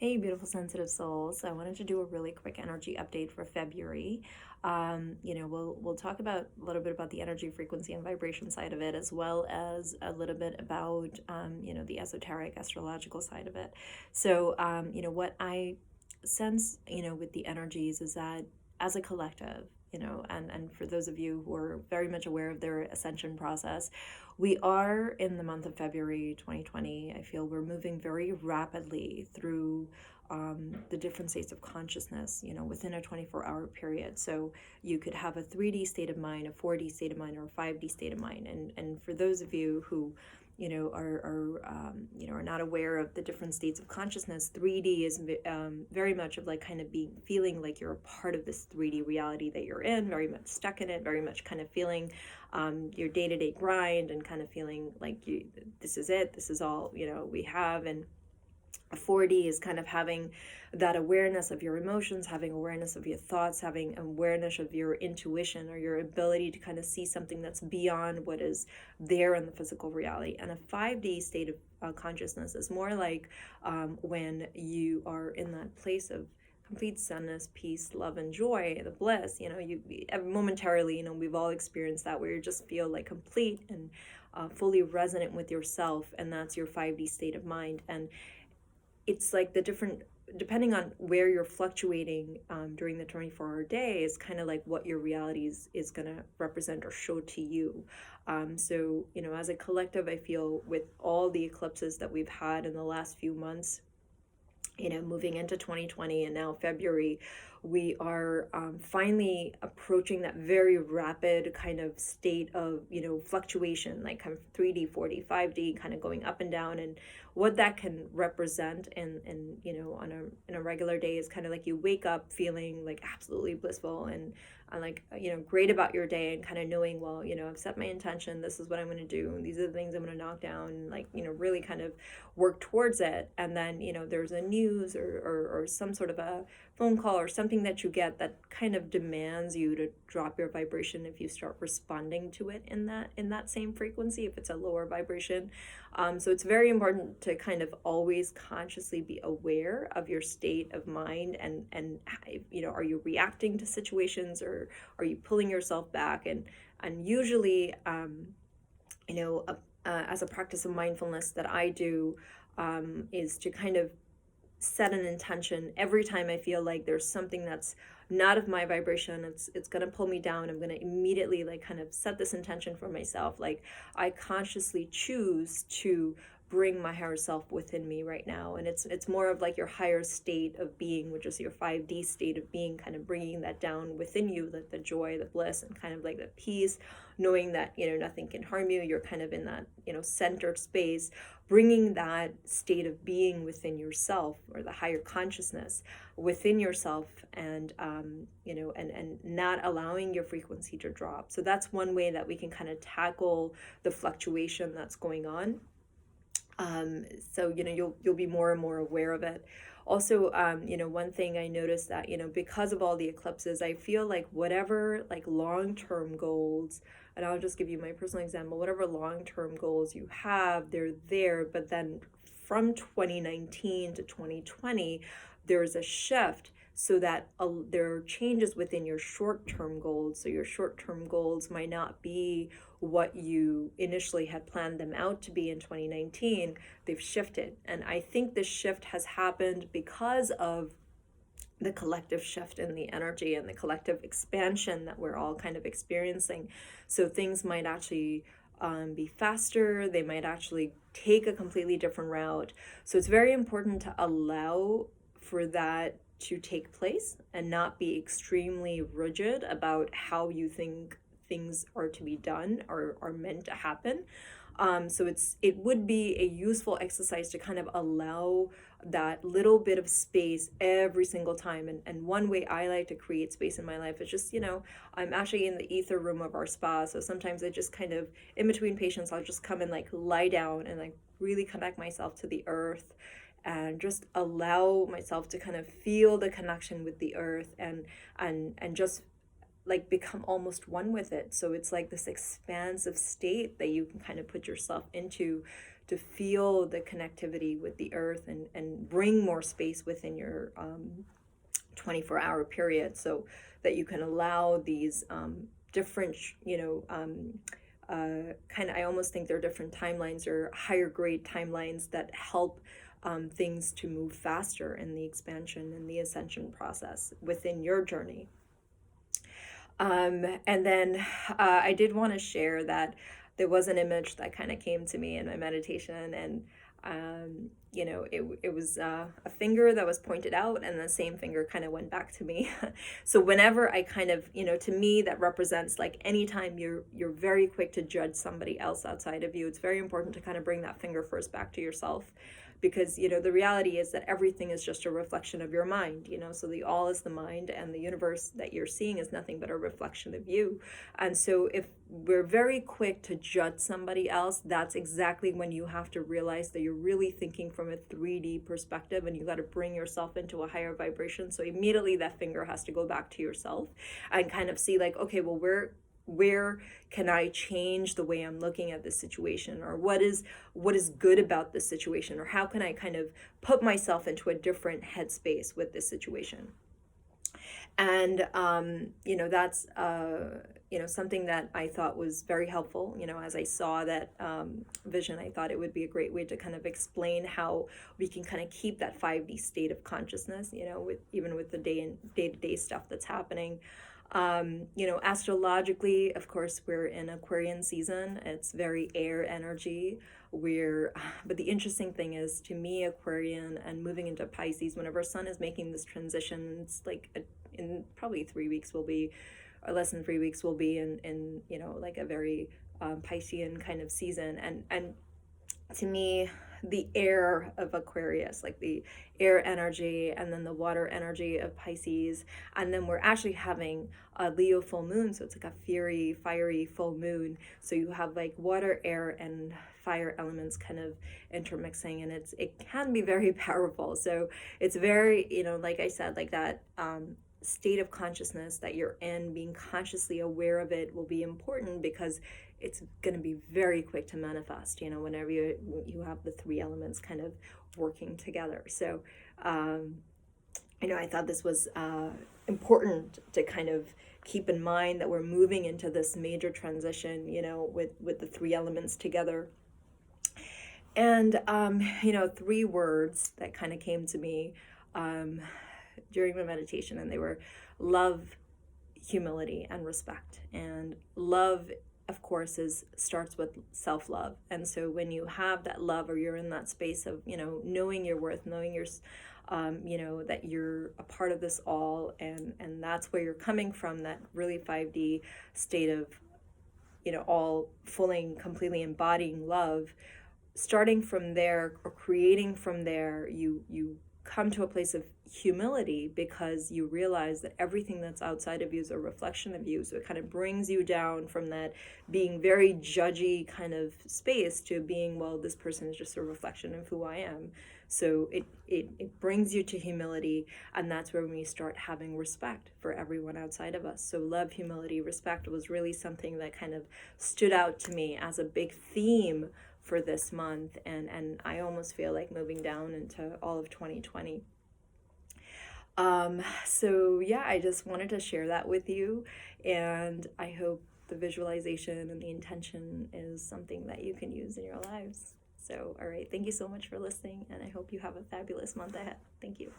Hey, beautiful sensitive souls. I wanted to do a really quick energy update for February. We'll talk about a little bit about the energy frequency and vibration side of it, as well as a little bit about the esoteric astrological side of it. So, what I sense, with the energies is that as a collective, and for those of you who are very much aware of their ascension process, we are in the month of February 2020. I feel we're moving very rapidly through the different states of consciousness, within a 24-hour period. So you could have a 3D state of mind, a 4D state of mind, or a 5D state of mind. And for those of you who are not aware of the different states of consciousness, 3D is very much of like kind of feeling like you're a part of this 3D reality that you're in, very much stuck in it, very much kind of feeling your day-to-day grind and kind of feeling like this is it, this is all we have. And 4D is kind of having that awareness of your emotions, having awareness of your thoughts, having awareness of your intuition or your ability to kind of see something that's beyond what is there in the physical reality. And a 5D state of consciousness is more like when you are in that place of complete sadness, peace, love, and joy, the bliss. You momentarily, we've all experienced that, where you just feel like complete and fully resonant with yourself, and that's your 5D state of mind. And it's like the different, depending on where you're fluctuating during the 24-hour day, is kind of like what your reality is going to represent or show to you. So, as a collective, I feel with all the eclipses that we've had in the last few months, moving into 2020 and now February, we are finally approaching that very rapid kind of state of, fluctuation, like kind of 3D, 4D, 5D, kind of going up and down. And what that can represent and in a regular day is kind of like you wake up feeling like absolutely blissful and like, great about your day, and kind of knowing, well, I've set my intention, this is what I'm going to do, these are the things I'm going to knock down, and like, really kind of work towards it. And then, there's a news or some sort of a phone call or something that you get that kind of demands you to drop your vibration if you start responding to it in that same frequency, if it's a lower vibration. So it's very important to kind of always consciously be aware of your state of mind, and are you reacting to situations, or are you pulling yourself back? And usually as a practice of mindfulness that I do, is to kind of set an intention every time I feel like there's something that's not of my vibration, it's going to pull me down. I'm going to immediately like kind of set this intention for myself, like I consciously choose to bring my higher self within me right now. And it's more of like your higher state of being, which is your 5D state of being, kind of bringing that down within you, like the joy, the bliss, and kind of like the peace, knowing that nothing can harm you. You're kind of in that centered space, bringing that state of being within yourself, or the higher consciousness within yourself, and and not allowing your frequency to drop. So that's one way that we can kind of tackle the fluctuation that's going on. So you'll be more and more aware of it. Also, one thing I noticed that because of all the eclipses, I feel like whatever like long-term goals, and I'll just give you my personal example, whatever long-term goals you have, they're there. But then from 2019 to 2020, there's a shift, so that there are changes within your short-term goals. So your short-term goals might not be what you initially had planned them out to be in 2019. They've shifted. And I think this shift has happened because of the collective shift in the energy and the collective expansion that we're all kind of experiencing. So things might actually be faster. They might actually take a completely different route. So it's very important to allow for that to take place and not be extremely rigid about how you think things are to be done or are meant to happen. So it would be a useful exercise to kind of allow that little bit of space every single time. And one way I like to create space in my life is just, I'm actually in the ether room of our spa. So sometimes I just kind of, in between patients, I'll just come and like lie down and like really connect myself to the earth, and just allow myself to kind of feel the connection with the earth, and just like become almost one with it. So it's like this expansive state that you can kind of put yourself into to feel the connectivity with the earth, and bring more space within your 24-hour period, so that you can allow these different, kind of, I almost think they're different timelines or higher grade timelines that help things to move faster in the expansion and the ascension process within your journey. And then I did want to share that there was an image that kind of came to me in my meditation, and it was a finger that was pointed out, and the same finger kind of went back to me. So whenever I kind of, to me, that represents like anytime you're very quick to judge somebody else outside of you, it's very important to kind of bring that finger first back to yourself. Because the reality is that everything is just a reflection of your mind, so the all is the mind, and the universe that you're seeing is nothing but a reflection of you. And so if we're very quick to judge somebody else, that's exactly when you have to realize that you're really thinking from a 3D perspective, and you got to bring yourself into a higher vibration. So immediately that finger has to go back to yourself and kind of see like, okay, well, where can I change the way I'm looking at this situation, or what is good about this situation, or how can I kind of put myself into a different headspace with this situation. And that's something that I thought was very helpful. As I saw that vision, I thought it would be a great way to kind of explain how we can kind of keep that 5D state of consciousness, with the day-to-day stuff that's happening. Astrologically, of course, we're in Aquarian season. It's very air energy. But the interesting thing is, to me, Aquarian and moving into Pisces, whenever Sun is making this transition, it's like in probably 3 weeks will be, or less than 3 weeks will be in like a very Piscean kind of season. And to me, the air of Aquarius, like the air energy, and then the water energy of Pisces, and then we're actually having a Leo full moon, so it's like a fiery full moon. So you have like water, air, and fire elements kind of intermixing, and it can be very powerful. So it's very, like I said, like that state of consciousness that you're in, being consciously aware of it will be important, because it's going to be very quick to manifest, whenever you have the three elements kind of working together. So I thought this was important to kind of keep in mind, that we're moving into this major transition, with the three elements together. And 3 words that kind of came to me during my meditation, and they were love, humility, and respect. And love, of course, starts with self-love. And so when you have that love, or you're in that space of knowing your worth, knowing your that you're a part of this all, and that's where you're coming from, that really 5D state of all fully, completely embodying love. Starting from there, or creating from there, you come to a place of humility, because you realize that everything that's outside of you is a reflection of you. So it kind of brings you down from that being very judgy kind of space to being, well, this person is just a reflection of who I am. So it brings you to humility, and that's where we start having respect for everyone outside of us. So love, humility, respect was really something that kind of stood out to me as a big theme for this month, and I almost feel like moving down into all of 2020. So yeah, I just wanted to share that with you, and I hope the visualization and the intention is something that you can use in your lives. So, all right, thank you so much for listening, and I hope you have a fabulous month ahead. Thank you.